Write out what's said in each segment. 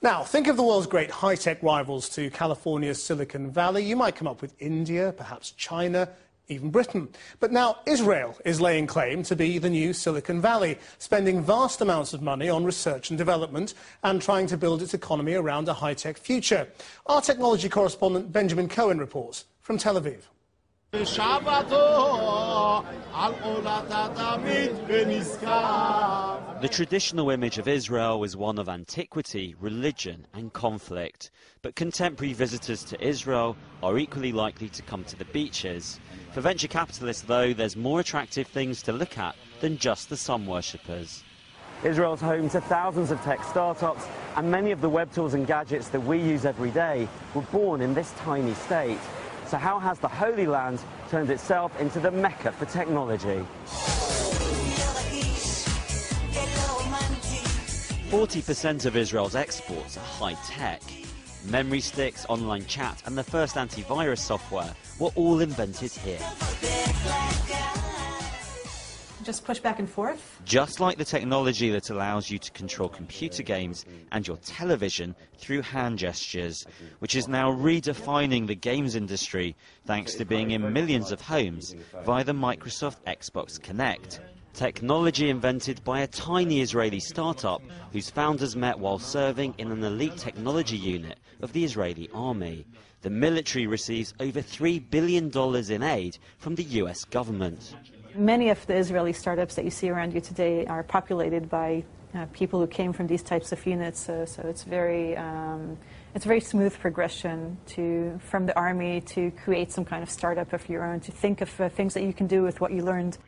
Now, think of the world's great high-tech rivals to California's Silicon Valley. You might come up with India, perhaps China, even Britain. But now Israel is laying claim to be the new Silicon Valley, spending vast amounts of money on research and development and trying to build its economy around a high-tech future. Our technology correspondent Benjamin Cohen reports from Tel Aviv. The traditional image of Israel is one of antiquity, religion and conflict. But contemporary visitors to Israel are equally likely to come to the beaches. For venture capitalists, though, there's more attractive things to look at than just the sun worshippers. Israel's home to thousands of tech startups, and many of the web tools and gadgets that we use every day were born in this tiny state. So how has the Holy Land turned itself into the Mecca for technology? 40% of Israel's exports are high-tech. Memory sticks, online chat and the first antivirus software were all invented here. Just push back and forth? Just like the technology that allows you to control computer games and your television through hand gestures, which is now redefining the games industry thanks to being in millions of homes via the Microsoft Xbox Kinect. Technology invented by a tiny Israeli startup whose founders met while serving in an elite technology unit of the Israeli army. The military receives over $3 billion in aid from the US government. Many of the Israeli startups that you see around you today are populated by people who came from these types of units, so it's very smooth progression from the army to create some kind of startup of your own, to think of things that you can do with what you learned.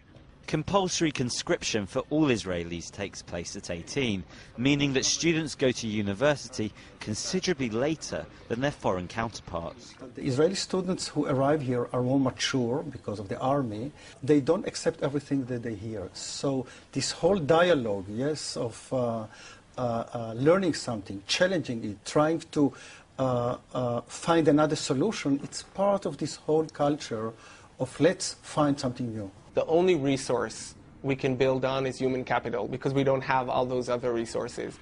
Compulsory conscription for all Israelis takes place at 18, meaning that students go to university considerably later than their foreign counterparts. The Israeli students who arrive here are more mature because of the army. They don't accept everything that they hear. So this whole dialogue, yes, of learning something, challenging it, trying to find another solution, it's part of this whole culture of let's find something new. The only resource we can build on is human capital because we don't have all those other resources.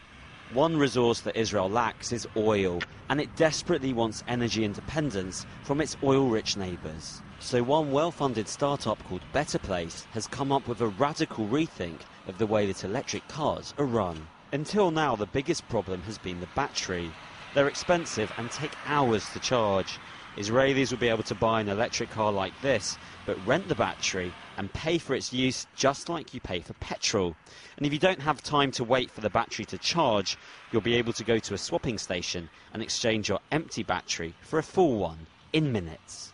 One resource that Israel lacks is oil, and it desperately wants energy independence from its oil-rich neighbours. So one well-funded startup called Better Place has come up with a radical rethink of the way that electric cars are run. Until now, the biggest problem has been the battery. They're expensive and take hours to charge. Israelis will be able to buy an electric car like this, but rent the battery and pay for its use just like you pay for petrol. And if you don't have time to wait for the battery to charge, you'll be able to go to a swapping station and exchange your empty battery for a full one in minutes.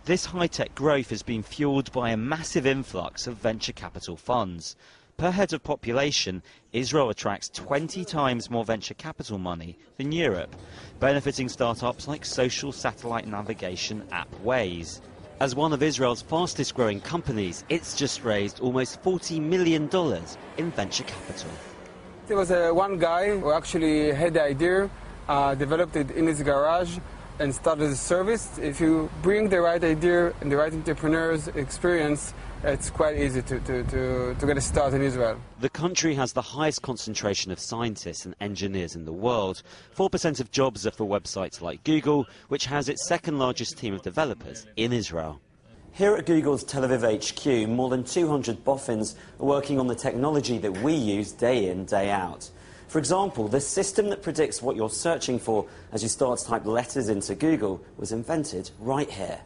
This high-tech growth has been fueled by a massive influx of venture capital funds. Per head of population, Israel attracts 20 times more venture capital money than Europe, benefiting startups like social satellite navigation app Waze. As one of Israel's fastest growing companies, it's just raised almost $40 million in venture capital. There was one guy who actually had the idea, developed it in his garage and started a service. If you bring the right idea and the right entrepreneur's experience, it's quite easy to get a start in Israel. The country has the highest concentration of scientists and engineers in the world. 4% of jobs are for websites like Google, which has its second largest team of developers in Israel. Here at Google's Tel Aviv HQ, more than 200 boffins are working on the technology that we use day in, day out. For example, the system that predicts what you're searching for as you start to type letters into Google was invented right here.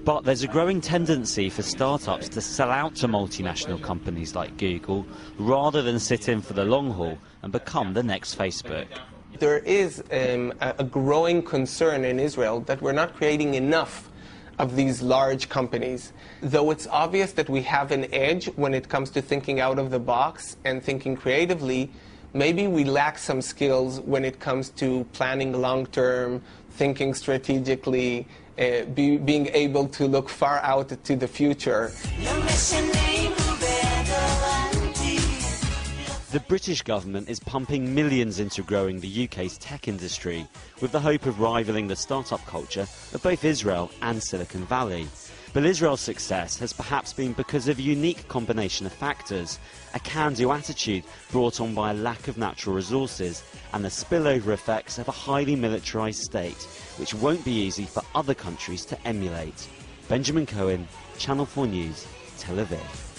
But there's a growing tendency for startups to sell out to multinational companies like Google rather than sit in for the long haul and become the next Facebook. There is a growing concern in Israel that we're not creating enough of these large companies. Though it's obvious that we have an edge when it comes to thinking out of the box and thinking creatively, maybe we lack some skills when it comes to planning long-term, thinking strategically, being able to look far out to the future. The British government is pumping millions into growing the UK's tech industry, with the hope of rivaling the startup culture of both Israel and Silicon Valley. But Israel's success has perhaps been because of a unique combination of factors, a can-do attitude brought on by a lack of natural resources, and the spillover effects of a highly militarised state, which won't be easy for other countries to emulate. Benjamin Cohen, Channel 4 News, Tel Aviv.